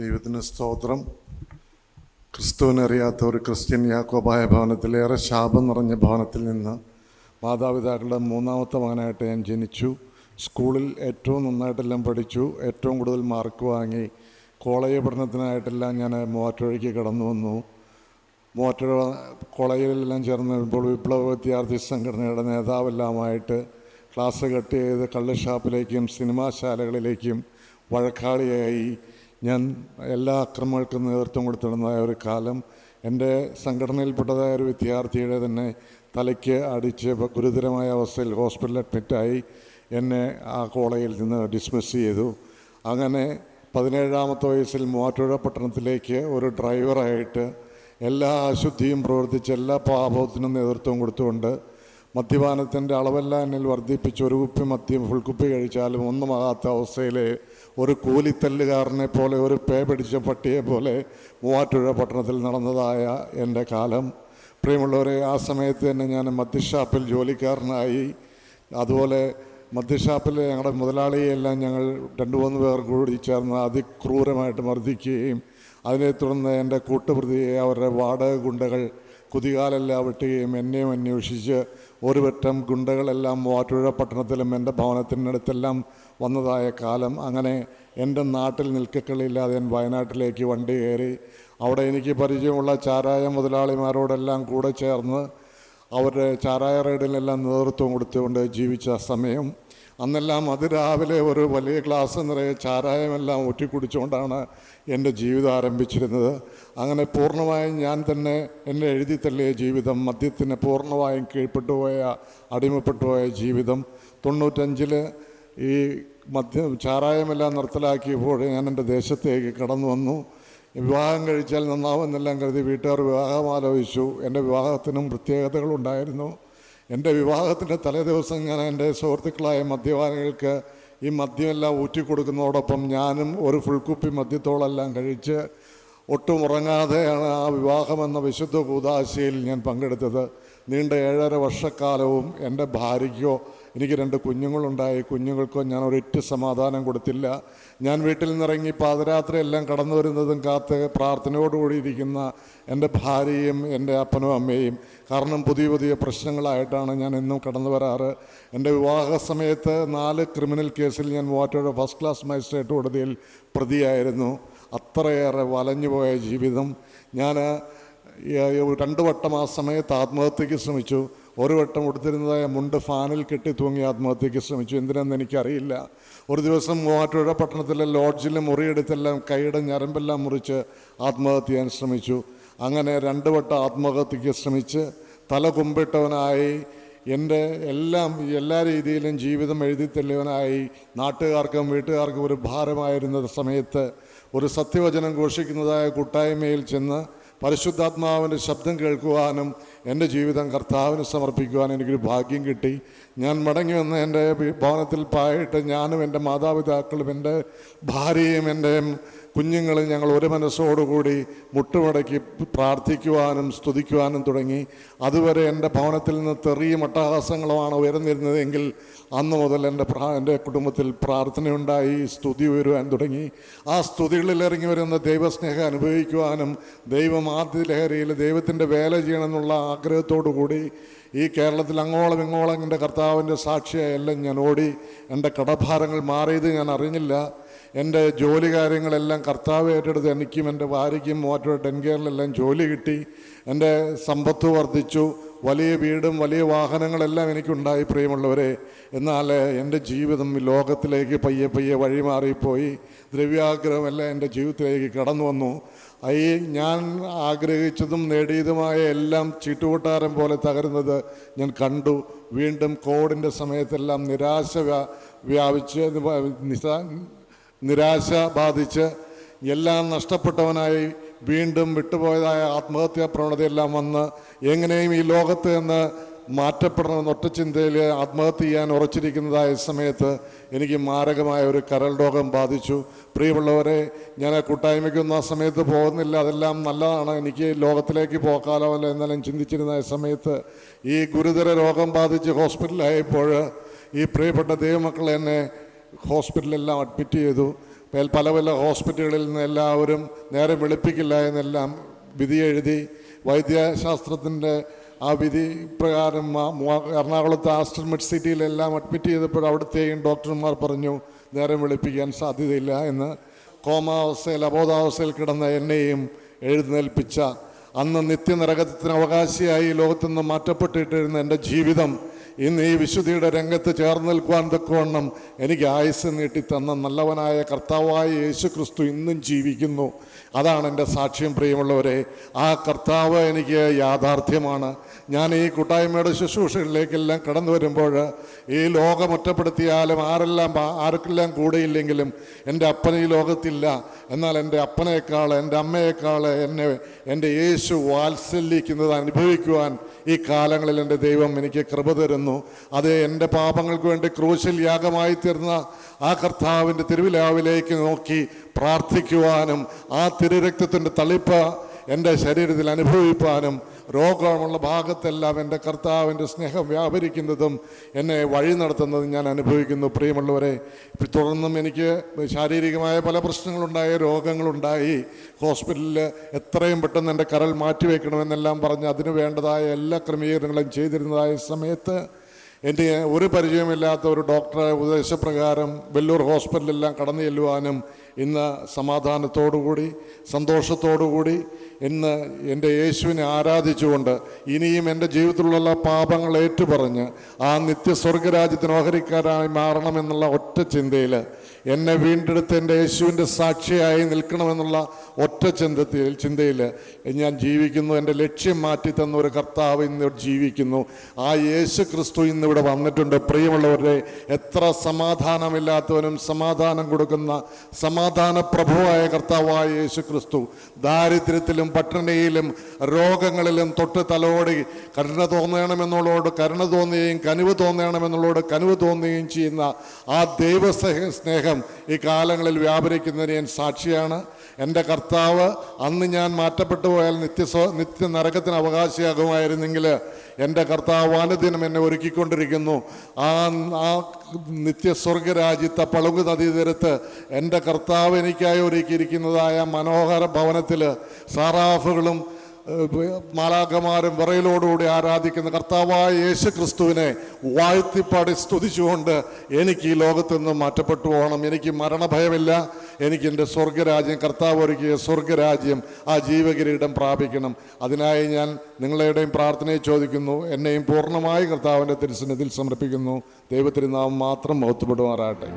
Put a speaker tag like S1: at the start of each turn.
S1: ദൈവത്തിന് സ്തോത്രം. ക്രിസ്തുവിനറിയാത്ത ഒരു ക്രിസ്ത്യൻ യാക്കോബായ ഭവനത്തിലേറെ ശാപം നിറഞ്ഞ ഭവനത്തിൽ നിന്ന് മാതാപിതാക്കളുടെ മൂന്നാമത്തെ മകനായിട്ട് ഞാൻ ജനിച്ചു. സ്കൂളിൽ ഏറ്റവും നന്നായിട്ടെല്ലാം പഠിച്ചു, ഏറ്റവും കൂടുതൽ മാർക്ക് വാങ്ങി. കോളേജ് പഠനത്തിനായിട്ടെല്ലാം ഞാൻ മൂവാറ്റുപുഴയ്ക്ക് കടന്നു വന്നു. മൂവാറ്റുപുഴ കോളേജിലെല്ലാം ചേർന്ന് വരുമ്പോൾ വിപ്ലവ വിദ്യാർത്ഥി സംഘടനയുടെ നേതാവെല്ലാമായിട്ട് ക്ലാസ് കട്ട് ചെയ്ത് കള്ളുഷാപ്പിലേക്കും സിനിമാശാലകളിലേക്കും വഴക്കാളിയായി ഞാൻ എല്ലാ അക്രമങ്ങൾക്കും നേതൃത്വം കൊടുത്തിരുന്നതായ ഒരു കാലം. എൻ്റെ സംഘടനയിൽപ്പെട്ടതായ ഒരു വിദ്യാർത്ഥിയുടെ തന്നെ തലയ്ക്ക് അടിച്ച് ഗുരുതരമായ അവസ്ഥയിൽ ഹോസ്പിറ്റലിൽ അഡ്മിറ്റായി എന്നെ ആ കോളേജിൽ നിന്ന് ഡിസ്മിസ് ചെയ്തു. അങ്ങനെ 17-ാമത്തെ വയസ്സിൽ മൂവാറ്റുപുഴ പട്ടണത്തിലേക്ക് ഒരു ഡ്രൈവറായിട്ട് എല്ലാ അശുദ്ധിയും പ്രവർത്തിച്ച് എല്ലാ പാപത്തിനും നേതൃത്വം കൊടുത്തുകൊണ്ട് മദ്യപാനത്തിൻ്റെ അളവെല്ലാം എന്നിൽ വർദ്ധിപ്പിച്ച് ഒരു കുപ്പി മദ്യം ഫുൾ കുപ്പി കഴിച്ചാലും ഒന്നുമാകാത്ത അവസ്ഥയിൽ ഒരു കൂലിത്തല്ലുകാരനെ പോലെ, ഒരു പേ പിടിച്ച പട്ടിയെ പോലെ മൂവാറ്റുപുഴ പട്ടണത്തിൽ നടന്നതായ എൻ്റെ കാലം. പ്രിയമുള്ളവരെ, ആ സമയത്ത് തന്നെ ഞാൻ മദ്യഷാപ്പിൽ ജോലിക്കാരനായി. അതുപോലെ മദ്യഷാപ്പിൽ ഞങ്ങളുടെ മുതലാളിയെല്ലാം ഞങ്ങൾ 2-3 പേർ കൂടി ചേർന്ന് അതിക്രൂരമായിട്ട് മർദ്ദിക്കുകയും അതിനെ തുടർന്ന് എൻ്റെ കൂട്ടുപ്രതിയെ അവരുടെ വാടക ഗുണ്ടകൾ കുതികാലെല്ലാം വെട്ടുകയും എന്നെയും അന്വേഷിച്ച് ഒരു പറ്റം ഗുണ്ടകളെല്ലാം മൂവാറ്റുപുഴ പട്ടണത്തിലും എൻ്റെ ഭവനത്തിനടുത്തെല്ലാം വന്നതായ കാലം. അങ്ങനെ എൻ്റെ നാട്ടിൽ നിൽക്കക്കളിയില്ലാതെ ഞാൻ വയനാട്ടിലേക്ക് വണ്ടി കയറി. അവിടെ എനിക്ക് പരിചയമുള്ള ചാരായ മുതലാളിമാരോടെല്ലാം കൂടെ ചേർന്ന് അവരുടെ ചാരായ റൈഡിനെല്ലാം നേതൃത്വം കൊടുത്തുകൊണ്ട് ജീവിച്ച സമയം. അന്നെല്ലാം അതിരാവിലെ ഒരു വലിയ ഗ്ലാസ് നിറയെ ചാരായമെല്ലാം ഊറ്റിക്കുടിച്ചുകൊണ്ടാണ് എൻ്റെ ജീവിതം ആരംഭിച്ചിരുന്നത്. അങ്ങനെ പൂർണ്ണമായും ഞാൻ തന്നെ എന്നെ എഴുതി തള്ളിയ ജീവിതം, മദ്യത്തിന് പൂർണ്ണമായും കീഴ്പ്പെട്ടുപോയ, അടിമപ്പെട്ടുപോയ ജീവിതം. 95-ൽ ഈ ചാരായമെല്ലാം നിർത്തലാക്കിയപ്പോൾ ഞാൻ എൻ്റെ ദേശത്തേക്ക് കടന്നു വന്നു. വിവാഹം കഴിച്ചാൽ നന്നാവുമെന്നെല്ലാം കരുതി വീട്ടുകാർ വിവാഹം ആലോചിച്ചു. എൻ്റെ വിവാഹത്തിനും പ്രത്യേകതകളുണ്ടായിരുന്നു. എൻ്റെ വിവാഹത്തിൻ്റെ തലേദിവസം ഞാൻ എൻ്റെ സുഹൃത്തുക്കളായ മദ്യപാനികൾക്ക് ഈ മദ്യമെല്ലാം ഊറ്റിക്കൊടുക്കുന്നതോടൊപ്പം ഞാനും ഒരു ഫുൾ കുപ്പി മദ്യത്തോളെല്ലാം കഴിച്ച് ഒട്ടും ഉറങ്ങാതെയാണ് ആ വിവാഹമെന്ന വിശുദ്ധ കൂദാശയിൽ ഞാൻ പങ്കെടുത്തത്. നീണ്ട 7.5 വർഷക്കാലവും എൻ്റെ ഭാര്യയ്ക്കോ, എനിക്ക് 2 കുഞ്ഞുങ്ങളുണ്ടായി, കുഞ്ഞുങ്ങൾക്കോ ഞാൻ ഒരൊറ്റ സമാധാനം കൊടുത്തില്ല. ഞാൻ വീട്ടിൽ നിന്നിറങ്ങി പാതിരാത്രി എല്ലാം കടന്നു വരുന്നതും കാത്ത് പ്രാർത്ഥനയോടുകൂടി ഇരിക്കുന്ന എൻ്റെ ഭാര്യയും എൻ്റെ അപ്പനും അമ്മയും. കാരണം പുതിയ പ്രശ്നങ്ങളായിട്ടാണ് ഞാൻ എന്നും കടന്നു വരാറ്. എൻ്റെ വിവാഹ സമയത്ത് 4 ക്രിമിനൽ കേസിൽ ഞാൻ മൂവാറ്റുപുഴ ഫസ്റ്റ് ക്ലാസ് മജിസ്ട്രേറ്റ് കോടതിയിൽ പ്രതിയായിരുന്നു. അത്രയേറെ വലഞ്ഞുപോയ ജീവിതം. ഞാൻ 2 വട്ടം ആ സമയത്ത് ആത്മഹത്യയ്ക്ക് ശ്രമിച്ചു. ഒരു വട്ടം കൊടുത്തിരുന്നതായ മുണ്ട് ഫാനിൽ കെട്ടി തൂങ്ങി ആത്മഹത്യയ്ക്ക് ശ്രമിച്ചു. എന്തിനെന്ന് എനിക്കറിയില്ല. ഒരു ദിവസം മൂവാറ്റുപുഴ പട്ടണത്തിലെ ലോഡ്ജിൽ മുറിയെടുത്തെല്ലാം കൈയുടെ ഞരമ്പെല്ലാം മുറിച്ച് ആത്മഹത്യ ചെയ്യാൻ ശ്രമിച്ചു. അങ്ങനെ 2 വട്ടം ആത്മഹത്യയ്ക്ക് ശ്രമിച്ച് തല കുമ്പിട്ടവനായി, എൻ്റെ എല്ലാ രീതിയിലും ജീവിതം എഴുതി തള്ളിയവനായി, നാട്ടുകാർക്കും വീട്ടുകാർക്കും ഒരു ഭാരമായിരുന്ന സമയത്ത് ഒരു സത്യവചനം ഘോഷിക്കുന്നതായ കൂട്ടായ്മയിൽ ചെന്ന് പരിശുദ്ധാത്മാവിൻ്റെ ശബ്ദം കേൾക്കുവാനും എൻ്റെ ജീവിതം കർത്താവിന് സമർപ്പിക്കുവാനും എനിക്കൊരു ഭാഗ്യം കിട്ടി. ഞാൻ മടങ്ങി വന്ന് എൻ്റെ ഭവനത്തിൽ പായിട്ട് ഞാനും എൻ്റെ മാതാപിതാക്കളും എൻ്റെ ഭാര്യയും എൻ്റെ കുഞ്ഞുങ്ങളും ഞങ്ങൾ ഒരു മനസ്സോടുകൂടി മുട്ടുമടക്കി പ്രാർത്ഥിക്കുവാനും സ്തുതിക്കുവാനും തുടങ്ങി. അതുവരെ എൻ്റെ ഭവനത്തിൽ നിന്ന് തെറിയും അട്ടഹാസങ്ങളുമാണ് ഉയർന്നിരുന്നതെങ്കിൽ അന്ന് മുതൽ എൻ്റെ കുടുംബത്തിൽ പ്രാർത്ഥനയുണ്ടായി, സ്തുതി ഉയരുവാൻ തുടങ്ങി. ആ സ്തുതികളിൽ ഇറങ്ങി വരുന്ന ദൈവസ്നേഹം അനുഭവിക്കുവാനും ദൈവമാദ്യ ലഹരിയിൽ ദൈവത്തിൻ്റെ വേല ചെയ്യണമെന്നുള്ള ആഗ്രഹത്തോടു കൂടി ഈ കേരളത്തിൽ അങ്ങോളം ഇങ്ങോളം എൻ്റെ കർത്താവിൻ്റെ സാക്ഷിയായെല്ലാം ഞാൻ ഓടി. എൻ്റെ കടഭാരങ്ങൾ മാറിയത് ഞാൻ അറിഞ്ഞില്ല. എൻ്റെ ജോലി കാര്യങ്ങളെല്ലാം കർത്താവ് ഏറ്റെടുത്ത് എനിക്കും എൻ്റെ ഭാര്യയ്ക്കും മൂവാറ്റുപുഴ ഡെൻകെയറിലെല്ലാം ജോലി കിട്ടി. എൻ്റെ സമ്പത്ത് വർദ്ധിച്ചു. വലിയ വീടും വലിയ വാഹനങ്ങളെല്ലാം എനിക്കുണ്ടായി. പ്രിയമുള്ളവരെ, എന്നാൽ എൻ്റെ ജീവിതം ലോകത്തിലേക്ക് പയ്യെ വഴിമാറിപ്പോയി. ദ്രവ്യാഗ്രഹമെല്ലാം എൻ്റെ ജീവിതത്തിലേക്ക് കടന്നു വന്നു. ഞാൻ ആഗ്രഹിച്ചതും നേടിയതുമായ എല്ലാം ചീട്ടുകൊട്ടാരം പോലെ തകരുന്നത് ഞാൻ കണ്ടു. വീണ്ടും കോവിഡിൻ്റെ സമയത്തെല്ലാം നിരാശ ബാധിച്ച് എല്ലാം നഷ്ടപ്പെട്ടവനായി വീണ്ടും വിട്ടുപോയതായ ആത്മഹത്യാ പ്രവണതയെല്ലാം വന്ന് എങ്ങനെയും ഈ ലോകത്ത് നിന്ന് മാറ്റപ്പെടണമെന്ന് ഒറ്റ ചിന്തയിൽ ആത്മഹത്യ ചെയ്യാൻ ഉറച്ചിരിക്കുന്നതായ സമയത്ത് എനിക്ക് മാരകമായ ഒരു കരൾ രോഗം ബാധിച്ചു. പ്രിയമുള്ളവരെ, ഞാൻ കൂട്ടായ്മയ്ക്കൊന്നും ആ സമയത്ത് പോകുന്നില്ല. അതെല്ലാം നല്ലതാണ്, എനിക്ക് ലോകത്തിലേക്ക് പോകാമല്ലോ എന്നാലും ചിന്തിച്ചിരുന്ന സമയത്ത് ഈ ഗുരുതര രോഗം ബാധിച്ച് ഹോസ്പിറ്റലായപ്പോൾ ഈ പ്രിയപ്പെട്ട ദൈവമക്കൾ എന്നെ ഹോസ്പിറ്റലിലെല്ലാം അഡ്മിറ്റ് ചെയ്തു. പല പല ഹോസ്പിറ്റലുകളിൽ നിന്ന് എല്ലാവരും നേരെ വെളുപ്പിക്കില്ല എന്നെല്ലാം വിധി എഴുതി. വൈദ്യശാസ്ത്രത്തിൻ്റെ ആ വിധി പ്രകാരം എറണാകുളത്ത് ആസ്റ്റർ മെഡ് സിറ്റിയിലെല്ലാം അഡ്മിറ്റ് ചെയ്തപ്പോൾ അവിടുത്തെയും ഡോക്ടർമാർ പറഞ്ഞു നേരം വെളുപ്പിക്കാൻ സാധ്യതയില്ല എന്ന്. കോമാവസ്ഥയിൽ അബോധാവസ്ഥയിൽ കിടന്ന എന്നെയും എഴുന്നേൽപ്പിച്ച, അന്ന് നിത്യനരകത്തിന് അവകാശിയായി ലോകത്തുനിന്ന് മാറ്റപ്പെട്ടിട്ടിരുന്ന എൻ്റെ ജീവിതം ഇന്ന് ഈ വിശുദ്ധിയുടെ രംഗത്ത് ചേർന്ന് നിൽക്കുവാൻ തക്കവണ്ണം എനിക്ക് ആയുസ് നീട്ടിത്തന്ന നല്ലവനായ കർത്താവായ യേശു ക്രിസ്തു ഇന്നും ജീവിക്കുന്നു. അതാണ് എൻ്റെ സാക്ഷ്യം. പ്രിയമുള്ളവരെ, ആ കർത്താവ് എനിക്ക് യാഥാർത്ഥ്യമാണ്. ഞാൻ ഈ കൂട്ടായ്മയുടെ ശുശ്രൂഷകളിലേക്കെല്ലാം കടന്നു വരുമ്പോൾ ഈ ലോകം ഒറ്റപ്പെടുത്തിയാലും ആർക്കെല്ലാം കൂടെയില്ലെങ്കിലും എൻ്റെ അപ്പൻ ഈ ലോകത്തില്ല. എന്നാൽ എൻ്റെ അപ്പനേക്കാൾ എൻ്റെ അമ്മയേക്കാൾ എൻ്റെ യേശു വാത്സല്യിക്കുന്നത് അനുഭവിക്കുവാൻ ഈ കാലങ്ങളിൽ എൻ്റെ ദൈവം എനിക്ക് കൃപ തരുന്നു. അത് എൻ്റെ പാപങ്ങൾക്ക് വേണ്ടി ക്രൂശിൽ യാഗമായി തീർന്ന ആ കർത്താവിൻ്റെ തിരുവിലാവിലേക്ക് നോക്കി പ്രാർത്ഥിക്കുവാനും ആ തിരുരക്തത്തിൻ്റെ തളിപ്പ് എൻ്റെ ശരീരത്തിൽ അനുഭവിപ്പാനും രോഗമുള്ള ഭാഗത്തെല്ലാം എൻ്റെ കർത്താവിൻ്റെ സ്നേഹം വ്യാപരിക്കുന്നതും എന്നെ വഴി നടത്തുന്നതും ഞാൻ അനുഭവിക്കുന്നു. പ്രിയമുള്ളവരെ, തുടർന്നും എനിക്ക് ശാരീരികമായ പല പ്രശ്നങ്ങളുണ്ടായി, രോഗങ്ങളുണ്ടായി. ഹോസ്പിറ്റലിൽ എത്രയും പെട്ടെന്ന് എൻ്റെ കരൾ മാറ്റിവെക്കണമെന്നെല്ലാം പറഞ്ഞ് അതിന് വേണ്ടതായ എല്ലാ ക്രമീകരണങ്ങളും ചെയ്തിരുന്നതായ സമയത്ത് എൻ്റെ ഒരു പരിചയമില്ലാത്ത ഒരു ഡോക്ടറെ ഉപദേശപ്രകാരം വെല്ലൂർ ഹോസ്പിറ്റലിലെല്ലാം കടന്നു ചെല്ലുവാനും ഇന്ന് സമാധാനത്തോടുകൂടി സന്തോഷത്തോടുകൂടി ഇന്ന് എൻ്റെ യേശുവിനെ ആരാധിച്ചുകൊണ്ട് ഇനിയും എൻ്റെ ജീവിതത്തിലുള്ള പാപങ്ങൾ ഏറ്റുപറഞ്ഞ് ആ നിത്യസ്വർഗരാജ്യത്തിന് ഓഹരിക്കാരായി മാറണമെന്നുള്ള ഒറ്റ ചിന്തയിൽ, എന്നെ വീണ്ടെടുത്ത് എൻ്റെ യേശുവിൻ്റെ സാക്ഷിയായി നിൽക്കണമെന്നുള്ള ഒറ്റ ചിന്തയിൽ ഞാൻ ജീവിക്കുന്നു. എൻ്റെ ലക്ഷ്യം മാറ്റി തന്ന ഒരു കർത്താവ് ഇന്ന് ജീവിക്കുന്നു. ആ യേശു ക്രിസ്തു ഇന്നിവിടെ വന്നിട്ടുണ്ട്. പ്രിയമുള്ളവരെ, എത്ര സമാധാനമില്ലാത്തവനും സമാധാനം കൊടുക്കുന്ന സമാധാന പ്രഭുവായ കർത്താവായ യേശു ക്രിസ്തു ദാരിദ്ര്യത്തിലും പട്ടിണിയിലും രോഗങ്ങളിലും തൊട്ട് തലോടി കരുണ തോന്നണമെന്നുള്ളോട് കരുണ തോന്നുകയും കനിവ് തോന്നണമെന്നുള്ളോട് കനിവ് തോന്നുകയും ചെയ്യുന്ന ആ ദൈവ സ്നേഹം ഈ കാലങ്ങളിൽ വ്യാപരിക്കുന്നതിന് ഞാൻ സാക്ഷിയാണ്. എൻ്റെ കർത്താവ് അന്ന് ഞാൻ മാറ്റപ്പെട്ടു പോയാൽ നിത്യ നരകത്തിന് അവകാശിയാകുമായിരുന്നെങ്കിൽ എൻ്റെ കർത്താവ് അനുദിനം എന്നെ ഒരുക്കിക്കൊണ്ടിരിക്കുന്നു. ആ നിത്യസ്വർഗരാജ്യത്തെ പളുങ്ക് നദീതീരത്ത് എൻ്റെ കർത്താവ് എനിക്കായി ഒരുക്കിയിരിക്കുന്നതായ മനോഹര ഭവനത്തിൽ സാറാഫുകളും മാലാഖമാരും വിറയലോടുകൂടി ആരാധിക്കുന്ന കർത്താവായ യേശു ക്രിസ്തുവിനെ വാഴ്ത്തിപ്പാടി സ്തുതിച്ചുകൊണ്ട് എനിക്ക് ഈ ലോകത്തു നിന്ന് മാറ്റപ്പെട്ടു പോകണം. എനിക്ക് മരണഭയമില്ല. എനിക്ക് എൻ്റെ സ്വർഗരാജ്യം, കർത്താവ് ഒരുക്കിയ സ്വർഗരാജ്യം, ആ ജീവകിരീടം പ്രാപിക്കണം. അതിനായി ഞാൻ നിങ്ങളുടെയും പ്രാർത്ഥനയെ ചോദിക്കുന്നു. എന്നെയും പൂർണ്ണമായി കർത്താവിൻ്റെ തിരുസന്നിധിയിൽ സമർപ്പിക്കുന്നു. ദൈവത്തിരുനാമം മാത്രം മഹത്വപ്പെടുമാറാകട്ടെ.